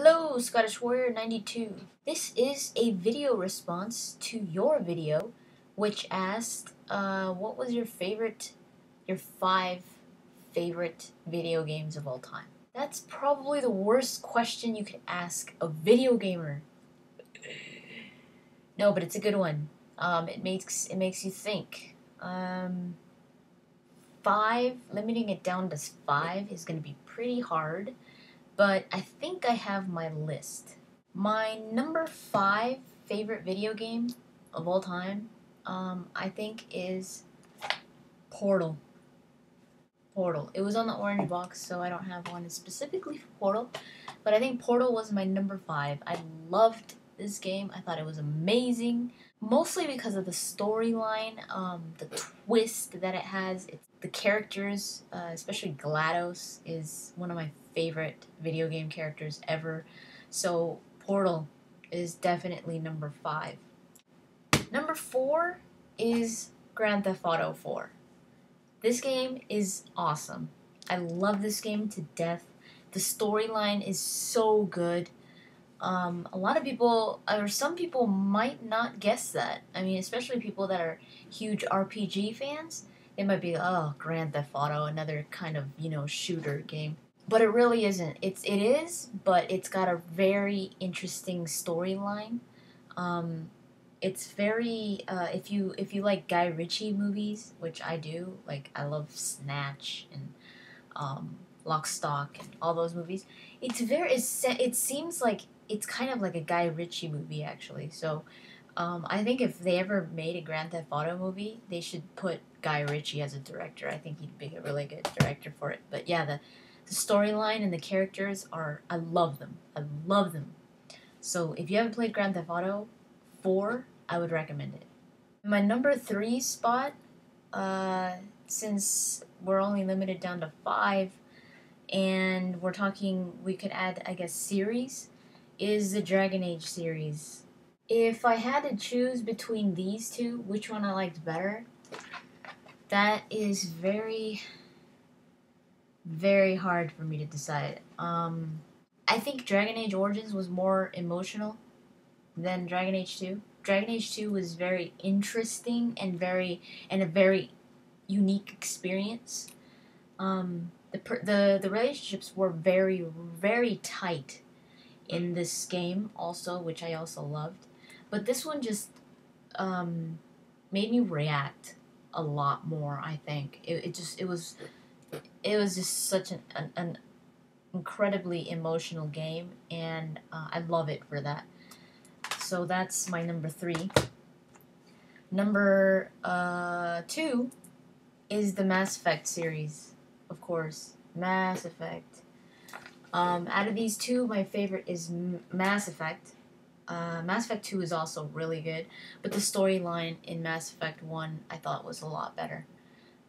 Hello, Scottishwarrior92. This is a video response to your video, which asked, what was your five favorite video games of all time? That's probably the worst question you could ask a video gamer. No, but it's a good one. It makes you think. Limiting it down to five is going to be pretty hard. But I think I have my list. My number 5 favorite video game of all time, I think is Portal. Portal. It was on the orange box, so I don't have one specifically for Portal, but I think Portal was my number 5. I loved this game. I thought it was amazing, mostly because of the storyline, the twist that it has. The characters, especially GLaDOS, is one of my favorite video game characters ever. So Portal is definitely number 5. Number 4 is Grand Theft Auto 4. This game is awesome. I love this game to death. The storyline is so good. A lot of people, or some people, might not guess that. I mean, especially people that are huge RPG fans. They might be, oh, Grand Theft Auto, another kind of, shooter game. But it really isn't. It is, but it's got a very interesting storyline. It's very, if you like Guy Ritchie movies, which I do, like I love Snatch and Lock, Stock and all those movies. It seems like it's kind of like a Guy Ritchie movie actually. So I think if they ever made a Grand Theft Auto movie, they should put Guy Ritchie as a director. I think he'd be a really good director for it. But yeah, the storyline and the characters I love them. I love them. So if you haven't played Grand Theft Auto 4, I would recommend it. My number 3 spot, since we're only limited down to 5, and we're talking, we could add, I guess, series, is the Dragon Age series. If I had to choose between these two, which one I liked better, that is very, very hard for me to decide. I think Dragon Age Origins was more emotional than Dragon Age 2. Dragon Age 2 was very interesting and a very unique experience. The relationships were very, very tight in this game also, which I also loved. But this one just made me react a lot more, I think. It was just such an incredibly emotional game, and I love it for that. So that's my number 3. Number 2 is the Mass Effect series, of course. Mass Effect. Out of these two, my favorite is Mass Effect. Mass Effect 2 is also really good, but the storyline in Mass Effect 1 I thought was a lot better.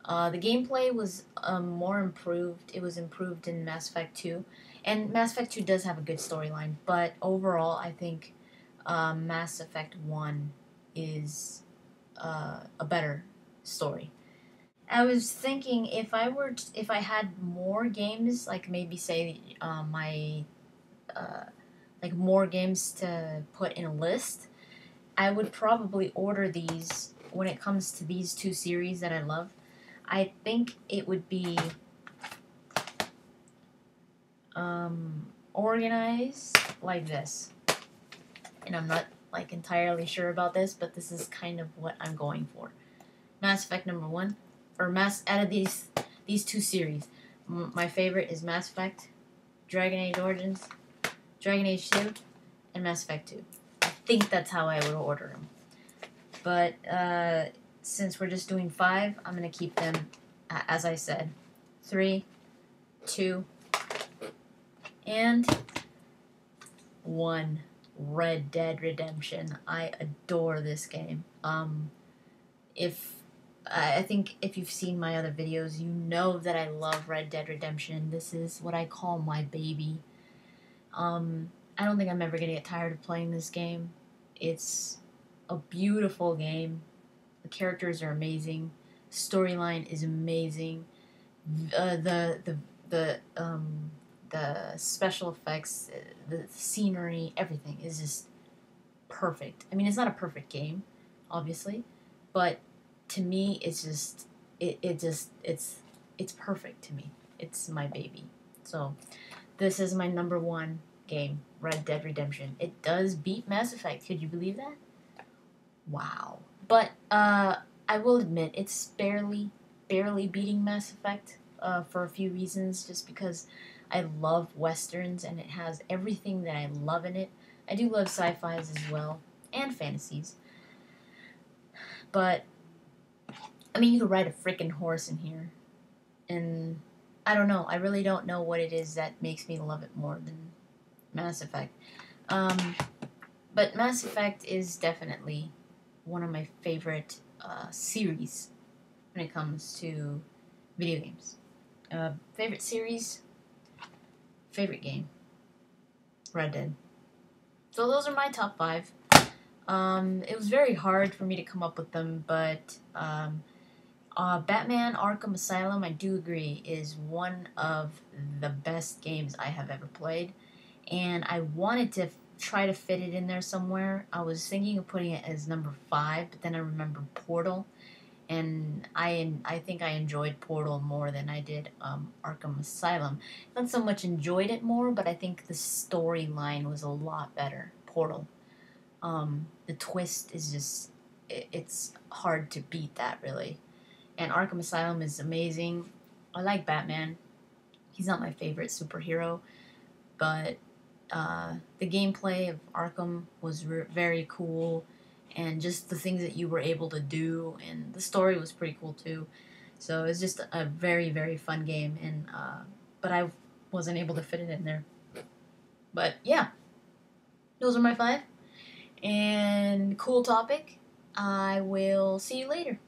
The gameplay was more improved. It was improved in Mass Effect 2, and Mass Effect 2 does have a good storyline, but overall I think Mass Effect 1 is a better story. I was thinking if I had more games, like maybe say like more games to put in a list, I would probably order these when it comes to these two series that I love. I think it would be organized like this. And I'm not like entirely sure about this, but this is kind of what I'm going for. Mass Effect number 1, or out of these two series, my favorite is Mass Effect, Dragon Age Origins, Dragon Age 2, and Mass Effect 2. I think that's how I would order them. But since we're just doing 5, I'm going to keep them, as I said, 3, 2, and 1. Red Dead Redemption. I adore this game. I think if you've seen my other videos, you know that I love Red Dead Redemption. This is what I call my baby. I don't think I'm ever going to get tired of playing this game. It's a beautiful game. The characters are amazing. Storyline is amazing. The The special effects, the scenery, everything is just perfect. I mean, it's not a perfect game, obviously, but to me, it's just it's perfect to me. It's my baby. So this is my number one game, Red Dead Redemption. It does beat Mass Effect. Could you believe that? Wow. But I will admit it's barely beating Mass Effect for a few reasons. Just because I love westerns and it has everything that I love in it. I do love sci-fis as well and fantasies. But I mean, you could ride a freaking horse in here, and I don't know. I really don't know what it is that makes me love it more than Mass Effect. Um, but Mass Effect is definitely one of my favorite series when it comes to video games. Favorite series, favorite game, Red Dead. So those are my top 5. It was very hard for me to come up with them, but Batman Arkham Asylum, I do agree, is one of the best games I have ever played. And I wanted to try to fit it in there somewhere. I was thinking of putting it as number 5, but then I remembered Portal. And I think I enjoyed Portal more than I did Arkham Asylum. Not so much enjoyed it more, but I think the storyline was a lot better. Portal. The twist is just, it's hard to beat that, really. And Arkham Asylum is amazing. I like Batman. He's not my favorite superhero, but the gameplay of Arkham was very cool, and just the things that you were able to do, and the story was pretty cool too. So it's just a very fun game, and but I wasn't able to fit it in there. But yeah, those are my 5. And cool topic. I will see you later.